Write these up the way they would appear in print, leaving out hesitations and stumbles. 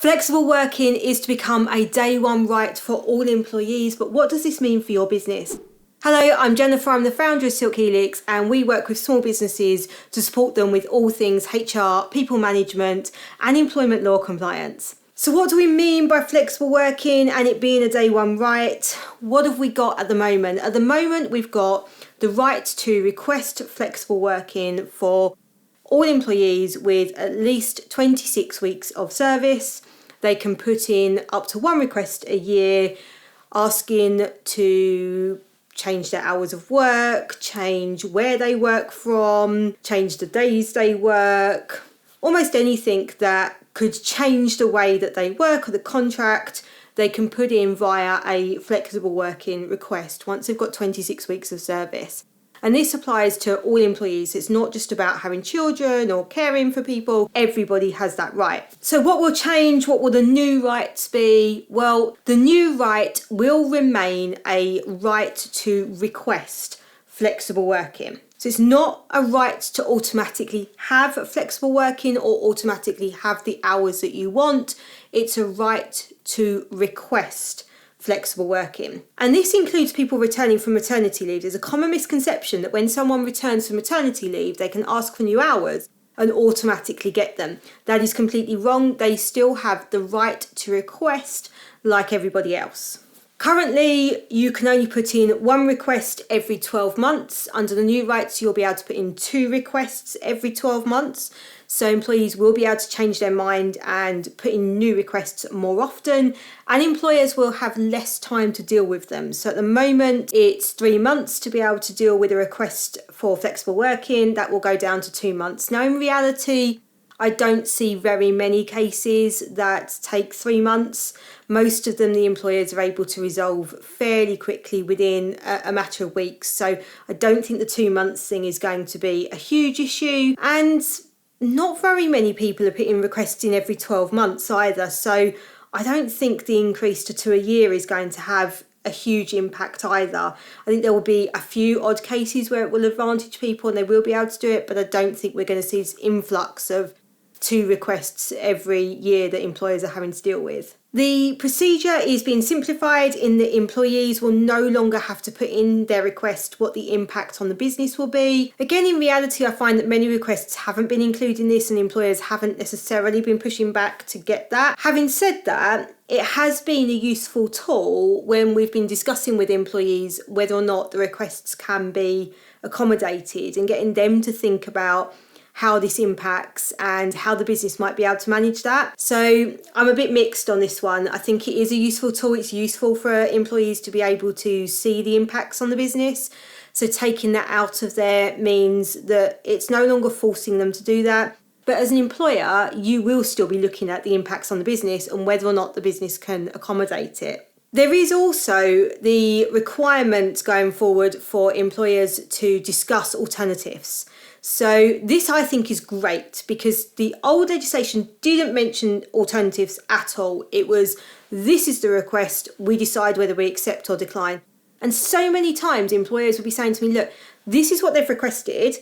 Flexible working is to become a day one right for all employees, but what does this mean for your business? Hello, I'm Jenefer, I'm the founder of Silk Helix, and we work with small businesses to support them with all things HR, people management and employment law compliance. So what do we mean by flexible working and it being a day one right? What have we got at the moment? At the moment, we've got the right to request flexible working for all employees with at least 26 weeks of service. They can put in up to one request a year asking to change their hours of work, change where they work from, change the days they work, almost anything that could change the way that they work or the contract, they can put in via a flexible working request once they've got 26 weeks of service. And this applies to all employees. It's not just about having children or caring for people. Everybody has that right. So what will change? What will the new rights be? Well, the new right will remain a right to request flexible working. So it's not a right to automatically have flexible working or automatically have the hours that you want. It's a right to request flexible working. And this includes people returning from maternity leave. There's a common misconception that when someone returns from maternity leave, they can ask for new hours and automatically get them. That is completely wrong. They still have the right to request like everybody else. Currently, you can only put in one request every 12 months. Under the new rights, you'll be able to put in two requests every 12 months. So employees will be able to change their mind and put in new requests more often, and employers will have less time to deal with them. So at the moment, it's 3 months to be able to deal with a request for flexible working. That will go down to 2 months. Now, in reality, I don't see very many cases that take 3 months. Most of them, the employers are able to resolve fairly quickly within a matter of weeks. So I don't think the 2 months thing is going to be a huge issue. And not very many people are putting requests in every 12 months either. So I don't think the increase to 2 a year is going to have a huge impact either. I think there will be a few odd cases where it will advantage people and they will be able to do it, but I don't think we're going to see this influx of 2 requests every year that employers are having to deal with. The procedure is being simplified in that employees will no longer have to put in their request what the impact on the business will be. Again, in reality, I find that many requests haven't been included in this and employers haven't necessarily been pushing back to get that. Having said that, it has been a useful tool when we've been discussing with employees whether or not the requests can be accommodated and getting them to think about how this impacts and how the business might be able to manage that. So I'm a bit mixed on this one. I think it is a useful tool. It's useful for employees to be able to see the impacts on the business. So taking that out of there means that it's no longer forcing them to do that. But as an employer, you will still be looking at the impacts on the business and whether or not the business can accommodate it. There is also the requirement going forward for employers to discuss alternatives. So this I think is great because the old legislation didn't mention alternatives at all. It was, this is the request, we decide whether we accept or decline. And so many times employers will be saying to me, look, this is what they've requested.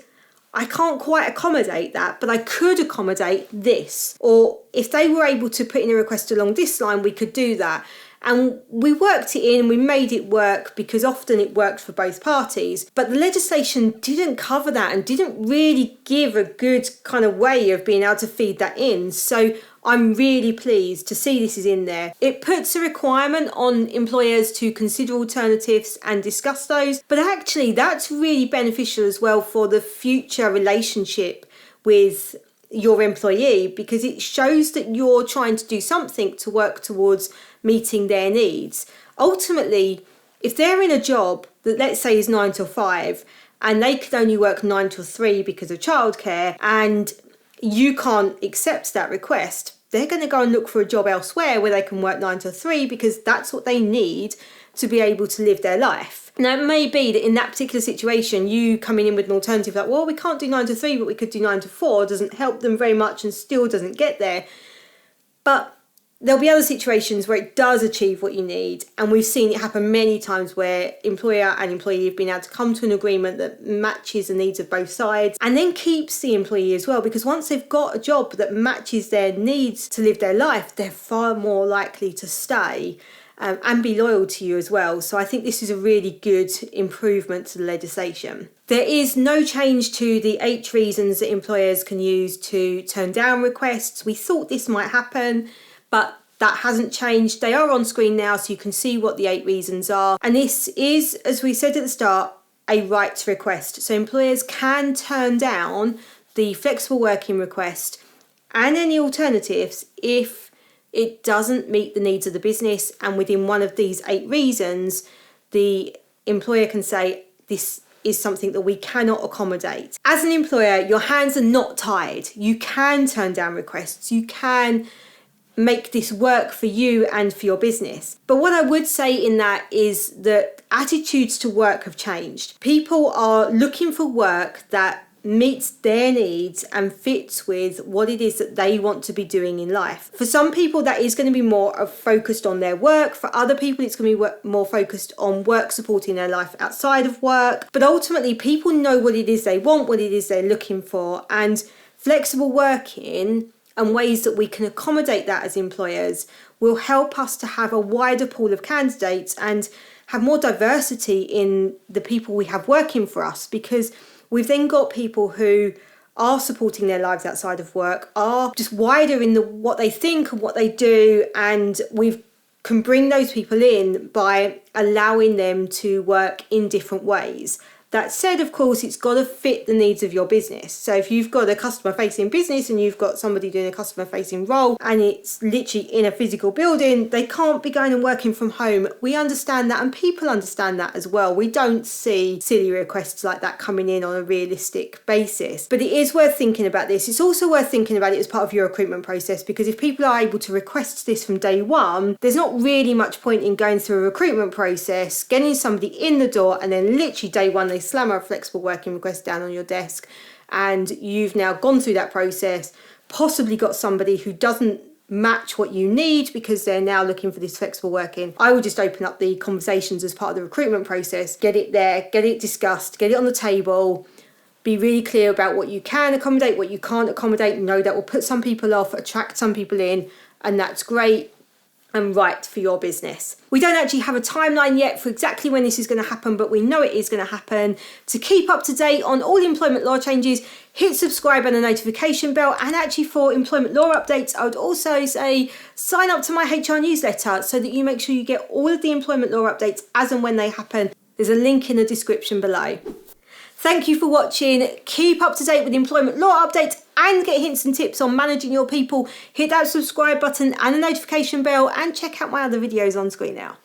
I can't quite accommodate that, but I could accommodate this. Or if they were able to put in a request along this line, we could do that. And we worked it in, we made it work because often it worked for both parties. But the legislation didn't cover that and didn't really give a good kind of way of being able to feed that in. So I'm really pleased to see this is in there. It puts a requirement on employers to consider alternatives and discuss those. But actually, that's really beneficial as well for the future relationship with your employee because it shows that you're trying to do something to work towards meeting their needs. Ultimately, if they're in a job that let's say is 9 till 5 and they could only work 9 till 3 because of childcare and you can't accept that request, they're going to go and look for a job elsewhere where they can work 9 till 3 because that's what they need to be able to live their life. Now, it may be that in that particular situation, you coming in with an alternative like, well, we can't do 9 to 3, but we could do 9 to 4, doesn't help them very much and still doesn't get there. But There'll be other situations where it does achieve what you need, and we've seen it happen many times where employer and employee have been able to come to an agreement that matches the needs of both sides and then keeps the employee as well, because once they've got a job that matches their needs to live their life, they're far more likely to stay and be loyal to you as well. So I think this is a really good improvement to the legislation. There is no change to the 8 reasons that employers can use to turn down requests. We thought this might happen, but that hasn't changed. They are on screen now, so you can see what the 8 reasons are. And this is, as we said at the start, a right to request. So employers can turn down the flexible working request and any alternatives if it doesn't meet the needs of the business. And within one of these 8 reasons, the employer can say, this is something that we cannot accommodate. As an employer, your hands are not tied. You can turn down requests. You can make this work for you and for your business. But what I would say in that is that attitudes to work have changed. People are looking for work that meets their needs and fits with what it is that they want to be doing in life. For some people, that is going to be more focused on their work. For other people, it's going to be more focused on work supporting their life outside of work. But ultimately, people know what it is they want, what it is they're looking for, and flexible working and ways that we can accommodate that as employers will help us to have a wider pool of candidates and have more diversity in the people we have working for us, because we've then got people who are supporting their lives outside of work, are just wider in what they think and what they do, and we can bring those people in by allowing them to work in different ways. That said, of course, it's got to fit the needs of your business. So if you've got a customer-facing business and you've got somebody doing a customer-facing role and it's literally in a physical building, they can't be going and working from home. We understand that, and people understand that as well. We don't see silly requests like that coming in on a realistic basis. But it is worth thinking about this. It's also worth thinking about it as part of your recruitment process, because if people are able to request this from day one, there's not really much point in going through a recruitment process, getting somebody in the door, and then literally day one they slam a flexible working request down on your desk, and you've now gone through that process, possibly got somebody who doesn't match what you need because they're now looking for this flexible working. I would just open up the conversations as part of the recruitment process, get it there, get it discussed, get it on the table, be really clear about what you can accommodate, what you can't accommodate. No, that will put some people off, attract some people in, and that's great and right for your business. We don't actually have a timeline yet for exactly when this is going to happen, but we know it is going to happen. To keep up to date on all employment law changes, hit subscribe and the notification bell. And actually for employment law updates, I would also say sign up to my HR newsletter so that you make sure you get all of the employment law updates as and when they happen. There's a link in the description below. Thank you for watching. Keep up to date with employment law updates and get hints and tips on managing your people. Hit that subscribe button and the notification bell, and check out my other videos on screen now.